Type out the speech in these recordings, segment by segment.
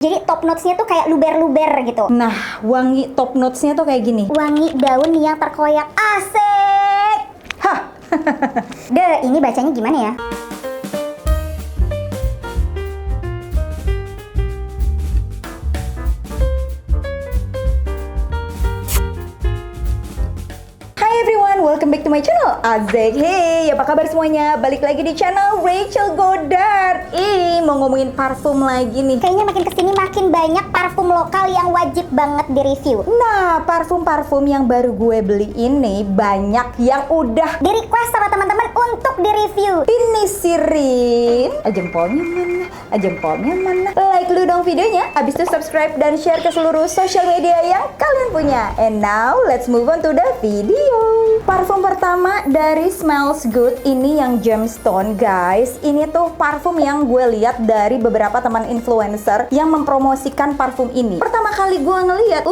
Jadi top notes-nya tuh kayak luber-luber gitu. Nah, wangi top notes-nya tuh kayak gini. Wangi daun yang terkoyak. Asik! Hah? Deh, ini bacanya gimana ya? Hai everyone, welcome back to my channel Azek. Hey, apa kabar semuanya? Balik lagi di channel Rachel Godard. Mau ngomongin parfum lagi nih. Kayaknya makin kesini makin banyak parfum lokal yang wajib banget di-review. Nah, parfum-parfum yang baru gue beli ini banyak yang udah Di-request sama teman-teman untuk di-review. ini sirin. Jempolnya mana? Jempolnya mana? Like dulu dong videonya. Abis itu subscribe dan share ke seluruh sosial media yang kalian punya. And now, let's move on to the video. Parfum pertama dari Smells Good ini yang Gemstone, guys. Ini tuh parfum yang gue lihat dari beberapa teman influencer yang mempromosikan parfum ini. Pertama kali gue ngeliat,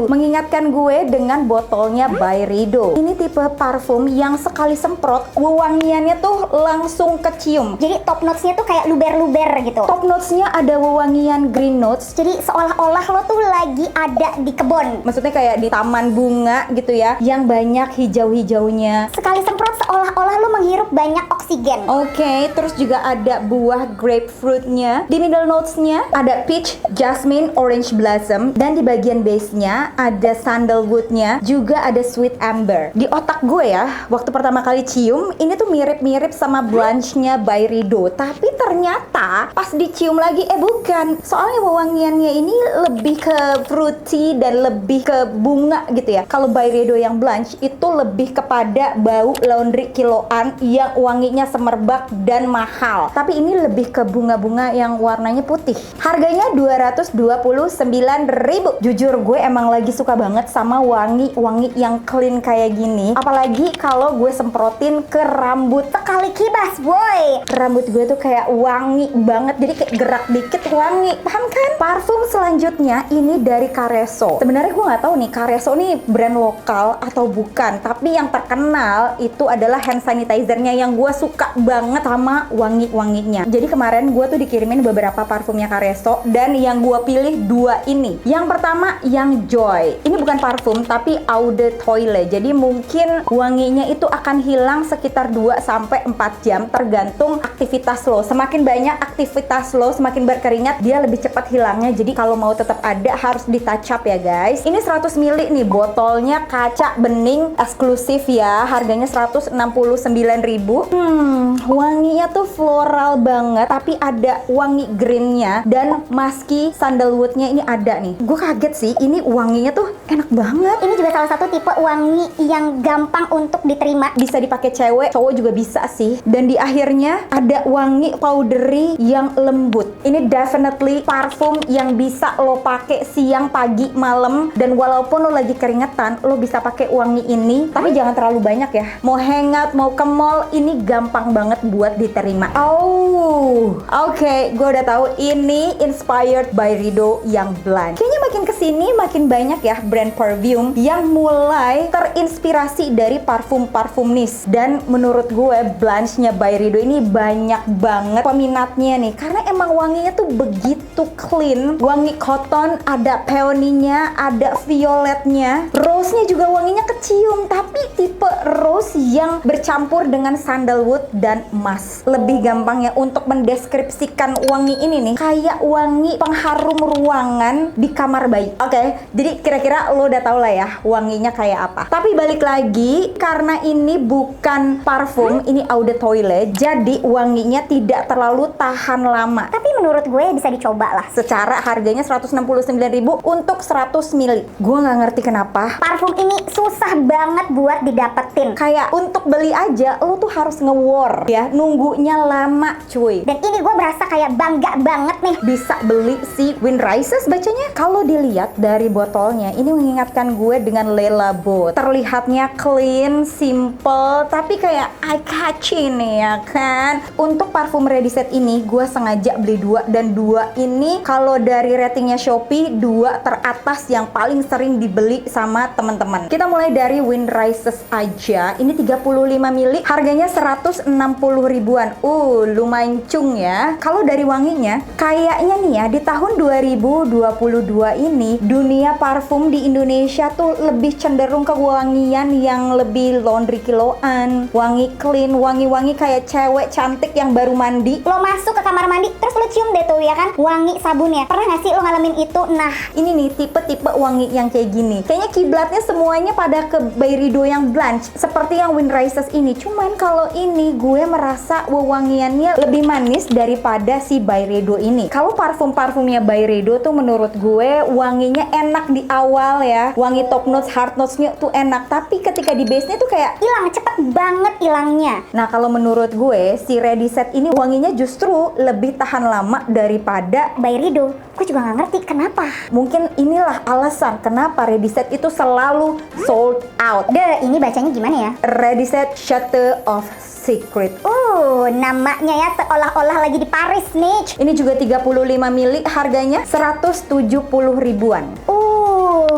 mengingatkan gue dengan botolnya by Rido. Ini tipe parfum yang sekali semprot, wewangiannya tuh langsung kecium. Jadi top notes-nya tuh kayak luber-luber gitu. Top notes-nya ada wewangian green notes. Jadi seolah-olah lo tuh lagi ada di kebun. Maksudnya kayak di taman bunga gitu ya, yang banyak hijau-hijaunya. Sekali semprot seolah-olah lo menghirup banyak oksigen. Oke, terus juga ada buah grapefruitnya. Di middle notes-nya ada peach, jasmine, orange blossom. Dan di bagian base-nya ada sandalwood-nya. Juga ada sweet amber. Di otak gue ya, waktu pertama kali cium, ini tuh mirip-mirip sama Blanche-nya by Rido. Tapi ternyata pas dicium lagi, bukan. Soalnya wewangiannya ini lebih ke fruity dan lebih ke bunga gitu ya. Kalau by Rido yang Blanche itu lebih kepada bau laundry kiloan yang wanginya semerbak dan mahal. Tapi ini lebih ke bunga-bunga yang warnanya putih. Harganya 229.000. Jujur gue emang lagi suka banget sama wangi-wangi yang clean kayak gini. Apalagi kalau gue semprotin ke rambut. Sekali kibas, boy. Rambut gue tuh kayak wangi banget. Jadi kayak gerak dikit wangi. Paham kan? Parfum selanjutnya ini dari Careso. Sebenarnya gue nggak tahu nih Careso nih brand lokal atau bukan. Tapi yang terkenal itu adalah hand sanitizer-nya yang gue suka banget sama wangi-wanginya. Jadi kemarin gue tuh dikirimin beberapa parfumnya Careso dan yang gue pilih dua ini. Yang pertama yang Joy. Ini bukan parfum tapi eau de toilette. Jadi mungkin wanginya itu akan hilang sekitar 2-4 jam tergantung aktivitas lo. Semakin banyak aktivitas lo, semakin berkeringat, dia lebih cepat hilangnya. Jadi kalau mau tetap ada harus di touch up ya guys. Ini 100 ml nih, botolnya kaca bening eksklusif ya. Harganya 169.000. Wanginya tuh floral banget, tapi ada wangi greennya dan musky sandalwoodnya ini ada nih. Gue kaget sih, ini wanginya tuh enak banget. Ini juga salah satu tipe wangi yang gampang untuk diterima. Bisa dipakai cewek, cowok juga bisa sih. Dan di akhirnya ada wangi powdery yang lembut. Ini definitely parfum yang bisa lo pakai siang, pagi, malam. Dan walaupun lo lagi keringetan, lo bisa pakai wangi ini. Tapi jangan terlalu banyak ya. Mau hangout, mau ke mall, ini gampang banget buat diterima. Oke, gue udah tahu ini inspired by Rido yang Blanche. Kayaknya makin kesini makin banyak ya brand perfume yang mulai terinspirasi dari parfum-parfum niche. Dan menurut gue Blanche-nya by Rido ini banyak banget peminatnya nih. Karena emang wanginya tuh begitu clean. Wangi cotton, ada peony-nya, ada violetnya. Rose-nya juga wanginya kecium. Tapi tipe rose yang bercampur dengan sandalwood dan musk. Lebih gampang ya untuk mendeskripsikan wangi ini nih. Kayak wangi pengharum ruangan di kamar bayi. Oke, jadi kira-kira lo udah tau lah ya wanginya kayak apa. Tapi balik lagi, karena ini bukan parfum, ini eau de toilette, jadi wanginya tidak terlalu tahan lama. Tapi menurut gue bisa dicoba lah. Secara harganya 169.000 untuk 100 ml. Gue nggak ngerti kenapa Parfum ini susah banget buat didapetin. kayak untuk beli aja lo tuh harus nge-war ya, nunggunya lama cuy. Dan ini gue berasa kayak bangga banget nih. Bisa beli si Wind Rises bacanya. Kalau di dilihat dari botolnya, ini mengingatkan gue dengan Le Labo. Terlihatnya clean, simple, tapi kayak eye catching nih ya kan. Untuk parfum Ready Set ini gue sengaja beli 2, dan 2 ini kalau dari ratingnya Shopee 2 teratas yang paling sering dibeli sama teman-teman. Kita mulai dari Wind Rises aja. Ini 35 ml, harganya 160 ribuan. Lumayan cung ya. Kalau dari wanginya, kayaknya nih ya, di tahun 2022 ini dunia parfum di Indonesia tuh lebih cenderung ke wangian yang lebih laundry kiloan, wangi clean, wangi-wangi kayak cewek cantik yang baru mandi. Lo masuk ke kamar mandi, terus lo cium deh tuh ya kan, wangi sabunnya. Pernah gak sih lo ngalamin itu? Nah, ini nih tipe-tipe wangi yang kayak gini. Kayaknya kiblatnya semuanya pada ke Byredo yang Blanche, seperti yang Wind Rises ini. Cuman kalau ini gue merasa wewangiannya lebih manis daripada si Byredo ini. Kalau parfum-parfumnya Byredo tuh menurut gue wanginya enak di awal ya. Wangi top notes, hard notes-nya tuh enak. Tapi ketika di base-nya tuh kayak hilang cepet banget hilangnya. Nah, kalau menurut gue si Ready Set ini wanginya justru lebih tahan lama daripada Byredo. Gue juga gak ngerti kenapa. Mungkin inilah alasan kenapa Ready Set itu selalu sold out. Ini bacanya gimana ya? Ready Set Chateau of Secret. Namanya ya seolah-olah lagi di Paris nih. Ini juga 35 ml, harganya 170 ribuan.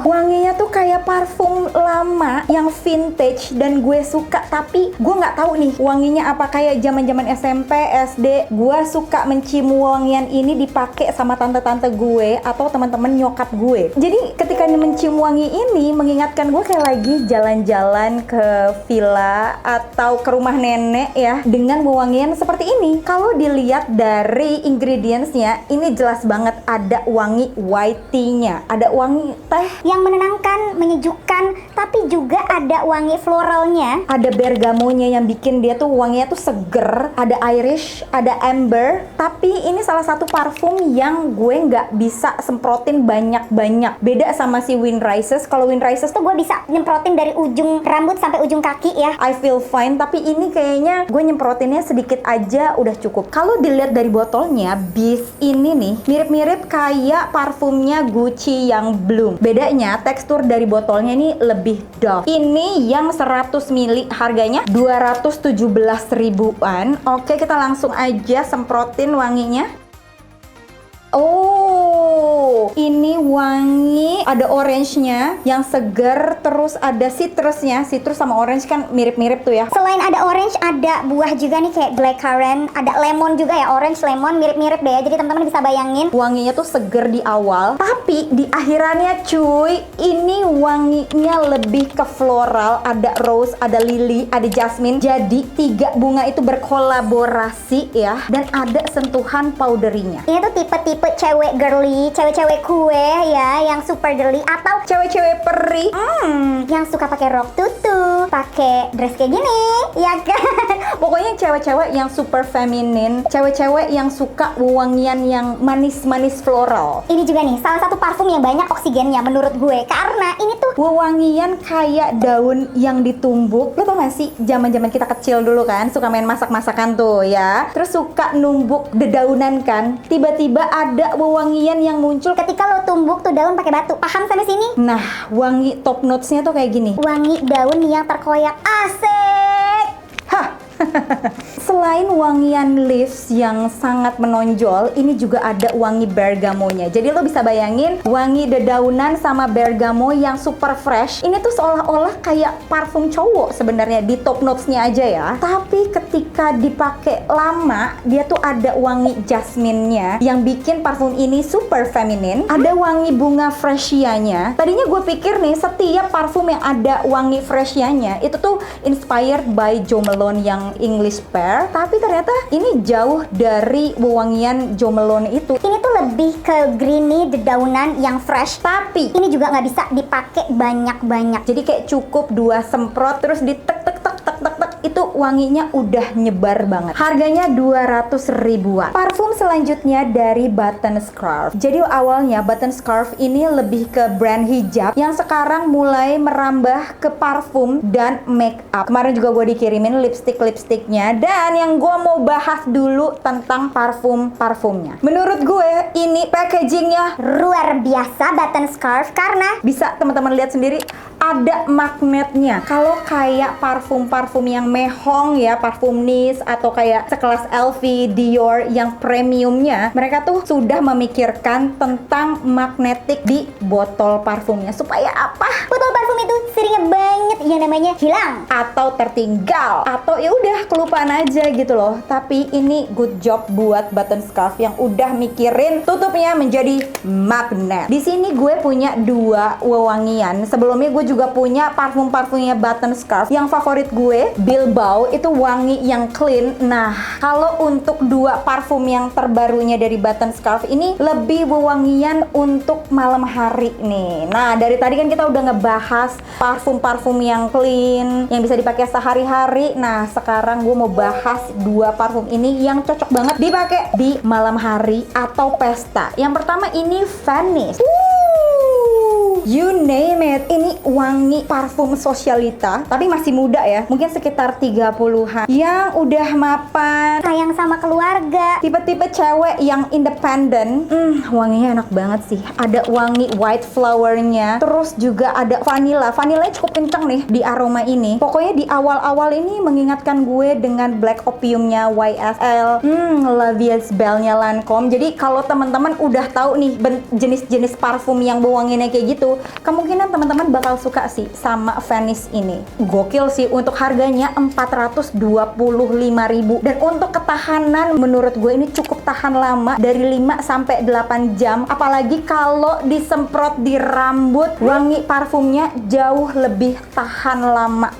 Wanginya tuh kayak parfum lama yang vintage dan gue suka, tapi gue nggak tahu nih wanginya apa kayak zaman-zaman SMP, SD. Gue suka mencium wangian ini dipakai sama tante-tante gue atau teman-teman nyokap gue. Jadi ketika mencium wangi ini mengingatkan gue kayak lagi jalan-jalan ke villa atau ke rumah nenek ya, dengan wangian seperti ini. Kalau dilihat dari ingredientsnya, ini jelas banget ada wangi white tea-nya, ada wangi teh yang menenangkan, menyejukkan, tapi juga ada wangi floralnya. Ada bergamonya yang bikin dia tuh wanginya tuh seger. Ada Irish, ada amber. Tapi ini salah satu parfum yang gue nggak bisa semprotin banyak-banyak. Beda sama si Wind Rises. Kalau Wind Rises tuh Gue bisa nyemprotin dari ujung rambut sampai ujung kaki ya. I feel fine, tapi ini kayaknya gue nyemprotinnya sedikit aja udah cukup. Kalau dilihat dari botolnya, Beast ini nih mirip-mirip kayak parfumnya Gucci yang Bloom. Bedanya tekstur dari botolnya ini lebih doff. Ini yang 100 ml harganya 217 ribuan. Oke, kita langsung aja semprotin wanginya. Ini wangi, ada orange-nya yang segar, terus ada citrusnya. Citrus sama orange kan mirip-mirip tuh ya. Selain ada orange, ada buah juga nih kayak blackcurrant, ada lemon juga ya, orange lemon, mirip-mirip deh ya. Jadi teman-teman bisa bayangin. Wanginya tuh segar di awal, tapi di akhirannya cuy, ini wanginya lebih ke floral. Ada rose, ada lily, ada jasmine. Jadi 3 bunga itu berkolaborasi ya, dan ada sentuhan powderinya. Ini tuh tipe-tipe cewek girly, cewek-cewek kue ya, yang super girly, atau cewek-cewek peri yang suka pakai rok tutu, pakai dress kayak gini, ya kan? Pokoknya cewek-cewek yang super feminin, cewek-cewek yang suka wangian yang manis-manis floral. Ini juga nih salah satu parfum yang banyak oksigennya menurut gue, karena ini tuh wangian kayak daun yang ditumbuk. Lo tau gak sih, zaman-zaman kita kecil dulu kan suka main masak-masakan tuh ya, terus suka numbuk dedaunan kan, tiba-tiba ada wewangian yang muncul ketika lo tumbuk tuh daun pakai batu. Paham sampai sini? Nah, wangi top notes-nya tuh kayak gini. Wangi daun yang terkoyak. Asik. Hah. Selain wangian leaves yang sangat menonjol, ini juga ada wangi bergamonya. Jadi lo bisa bayangin wangi dedaunan sama bergamo yang super fresh. Ini tuh seolah-olah kayak parfum cowok sebenarnya di top notes-nya aja ya. Tapi ketika dipakai lama, dia tuh ada wangi jasmine-nya yang bikin parfum ini super feminin. Ada wangi bunga fresia-nya. Tadinya gue pikir nih setiap parfum yang ada wangi fresia-nya itu tuh inspired by Jo Malone yang English Pear, tapi ternyata ini jauh dari wewangian Jo Malone itu. Ini tuh lebih ke greeny dedaunan yang fresh, tapi ini juga nggak bisa dipakai banyak-banyak. Jadi kayak cukup 2 semprot terus ditek tek tek tek tek tek, itu tuh wanginya udah nyebar banget. Harganya 200 ribuan. Parfum selanjutnya dari Button Scarf. Jadi awalnya Button Scarf ini lebih ke brand hijab yang sekarang mulai merambah ke parfum dan make up. Kemarin juga gue dikirimin lipstick-lipsticknya, dan yang gue mau bahas dulu tentang parfumnya. Menurut gue ini packagingnya Luar biasa Button Scarf karena bisa teman-teman lihat sendiri, ada magnetnya. Kalau kayak parfum-parfum yang mehong ya, parfum Nice atau kayak sekelas LV, Dior yang premiumnya, mereka tuh sudah memikirkan tentang magnetik di botol parfumnya supaya apa? botol parfum itu seringnya banget yang namanya hilang. Atau tertinggal, atau ya udah kelupaan aja gitu loh. Tapi ini good job buat Button Scarf yang udah mikirin tutupnya menjadi magnet. Di sini gue punya 2 wewangian. Sebelumnya gue juga punya parfumnya Button Scarf. Yang favorit gue Bilbao, itu wangi yang clean. Nah, kalau untuk 2 parfum yang terbarunya dari Button Scarf ini lebih wewangian untuk malam hari nih. Nah, dari tadi kan kita udah ngebahas parfum yang clean, yang bisa dipakai sehari-hari. Nah, sekarang gue mau bahas 2 parfum ini yang cocok banget dipakai di malam hari atau pesta. Yang pertama ini Venice. You name it. Ini wangi parfum Socialita, tapi masih muda ya, mungkin sekitar 30-an, yang udah mapan, Sayang sama keluarga. tipe-tipe cewek yang independen. Wanginya enak banget sih. Ada wangi white flowernya, terus juga ada vanillanya cukup kenceng nih di aroma ini. Pokoknya di awal-awal ini mengingatkan gue dengan Black Opiumnya YSL, La Vie Belle-nya Lancome. Jadi kalau teman-teman udah tahu nih jenis-jenis parfum yang wanginya kayak gitu, kemungkinan teman-teman bakal suka sih sama Venice ini. Gokil sih untuk harganya 425.000, dan untuk ketahanan menurut gue ini cukup tahan lama, dari 5 sampai 8 jam. Apalagi kalau disemprot di rambut, wangi parfumnya jauh lebih tahan lama.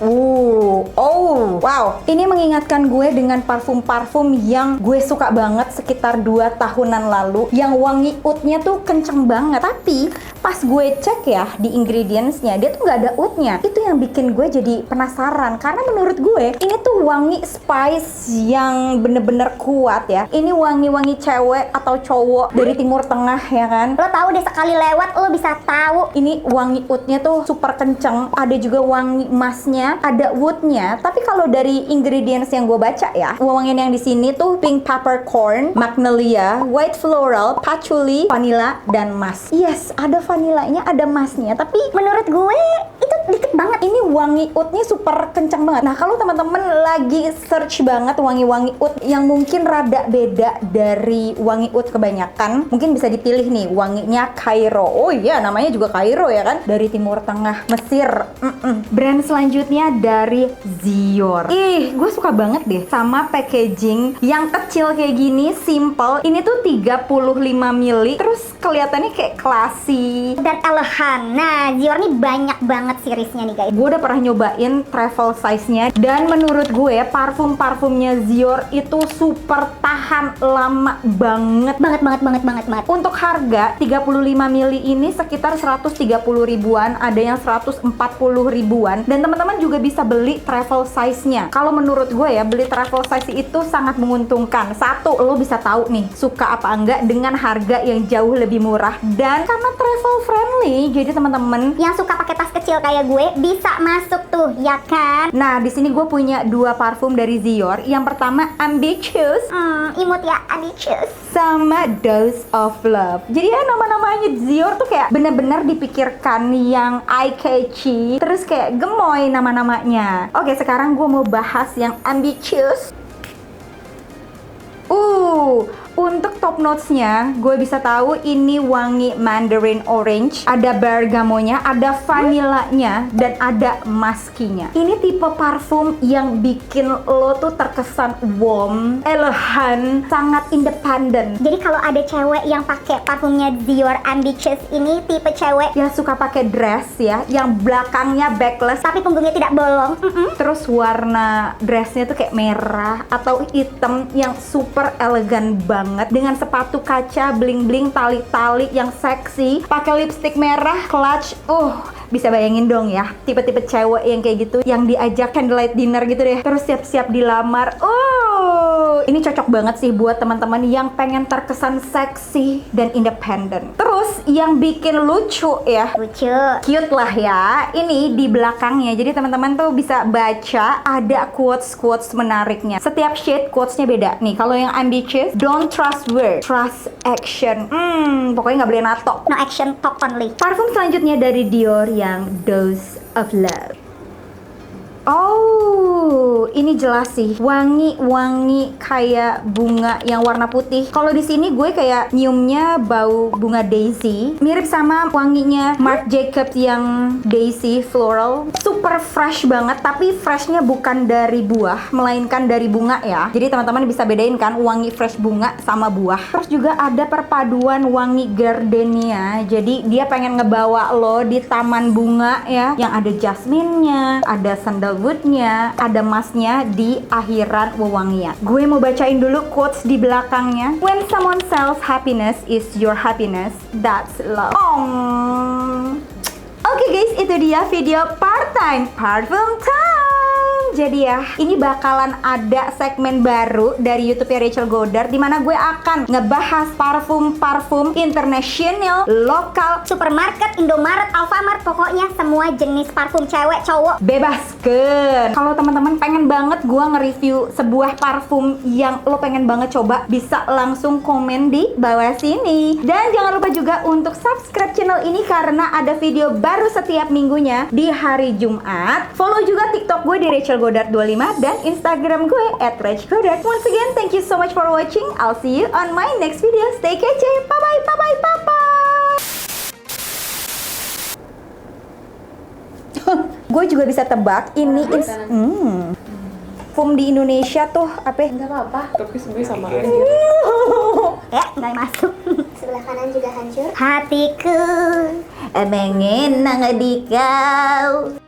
Wow. Ini mengingatkan gue dengan parfum-parfum yang gue suka banget sekitar 2 tahunan lalu, yang wangi oudnya tuh kenceng banget. Tapi pas gue cek ya di ingredientsnya, dia tuh nggak ada oudnya. Itu yang bikin gue jadi penasaran, karena menurut gue ini tuh wangi spice yang bener-bener kuat ya. Ini wangi-wangi cewek atau cowok dari Timur Tengah ya kan. Lo tahu deh, sekali lewat lo bisa tahu. Ini wangi oudnya tuh super kenceng. Ada juga wangi emasnya, ada woodnya. Tapi kalau dari ingredients yang gue baca ya, wewangian yang di sini tuh pink peppercorn, magnolia, white floral, patchouli, vanilla, dan musk. Yes, ada vanillanya, ada musknya. Tapi Menurut gue itu dikit banget. ini wangi oudnya super kenceng banget. Nah, kalau teman-teman lagi search banget wangi-wangi oud yang mungkin rada beda dari wangi oud kebanyakan, mungkin bisa dipilih nih wanginya Cairo. Oh iya, namanya juga Cairo ya kan, dari Timur Tengah, Mesir. Brand selanjutnya dari Zior. Gue suka banget deh sama packaging yang kecil kayak gini, simple. Ini tuh 35 ml, terus kelihatannya kayak classy Dan elegan. Nah, Zior nih banyak banget seriesnya nih guys. Gue udah pernah nyobain travel size-nya, dan menurut gue parfum-parfumnya Zior itu super tahan lama banget. Banget. Untuk harga 35 ml ini sekitar 130 ribuan, ada yang 140 ribuan, dan teman-teman juga bisa beli travel size-nya. Kalau menurut gue ya, beli travel size itu sangat menguntungkan. Satu, lo bisa tahu nih suka apa enggak dengan harga yang jauh lebih murah, dan karena travel friendly, jadi teman-teman Yang suka pakai tas kecil kayak gue bisa masuk tuh, ya kan? Nah, di sini gue punya 2 parfum dari Zior. Yang pertama Ambitious, Imut ya, ambitious. sama Dose of Love. Jadi ya nama-namanya Zior tuh kayak bener-bener dipikirkan yang eye catchy, terus kayak gemoy nama-namanya. Oke, sekarang gue mau bahas yang Ambitious. Untuk top notes-nya, gue bisa tahu ini wangi mandarin orange, ada bergamonya, ada vanillanya, dan ada muskinya. Ini tipe parfum yang bikin lo tuh terkesan warm, elegan, sangat independen. Jadi kalau ada cewek yang pakai parfumnya Zior Ambitious ini, tipe cewek Yang suka pakai dress ya, yang belakangnya backless, tapi punggungnya tidak bolong. terus warna dressnya tuh kayak merah atau hitam yang super elegan banget, dengan sepatu kaca bling-bling, tali-tali yang seksi, pakai lipstick merah, clutch, Bisa bayangin dong ya, tipe-tipe cewek yang kayak gitu, yang diajak candlelight dinner gitu deh, terus siap-siap dilamar. Ini cocok banget sih buat teman-teman yang pengen terkesan seksi dan independen. Terus yang bikin lucu ya, Lucu. cute lah ya, ini di belakangnya. Jadi teman-teman tuh bisa baca ada quotes menariknya. Setiap shade quotesnya beda. Nih kalau yang ambitious, don't trust word, trust action. Pokoknya nggak boleh nato. No action, talk only. Parfum selanjutnya dari Dior yang Dose of Love. Oh, ini jelas sih, wangi kayak bunga yang warna putih. Kalau di sini gue kayak nyiumnya bau bunga daisy, mirip sama wanginya Marc Jacobs yang daisy floral. Super fresh banget, tapi freshnya bukan dari buah, melainkan dari bunga ya. Jadi teman-teman bisa bedain kan wangi fresh bunga sama buah. Terus juga ada perpaduan wangi gardenia. Jadi dia pengen ngebawa lo di taman bunga ya, yang ada jasminnya, ada sandalwoodnya, ada masnya di akhiran wewangian. Gue mau bacain dulu quotes di belakangnya. When someone sells happiness is your happiness, that's love. Oke guys, itu dia video part-time parfum time. Jadi ya, ini bakalan ada segmen baru dari YouTube-nya Rachel Goddard, dimana gue akan ngebahas parfum-parfum internasional, lokal, Supermarket, Indomaret, Alfamart, pokoknya semua jenis parfum cewek, cowok. bebaskan. Kalau teman-teman pengen banget gue nge-review sebuah parfum yang lo pengen banget coba, bisa langsung komen di bawah sini. Dan jangan lupa juga untuk subscribe channel ini karena ada video baru setiap minggunya di hari Jumat. Follow juga TikTok gue di Rachel Goddard 25 dan Instagram gue @rachgoddard. Once again, thank you so much for watching. I'll see you on my next video. Stay kece. Bye bye, bye bye, bye bye. Gue juga bisa tebak ini parfum di Indonesia tuh apa? Enggak apa-apa, tapi sebenarnya sama aja. Nggak masuk. Sebelah kanan juga hancur. Hatiku Mengenang di kau.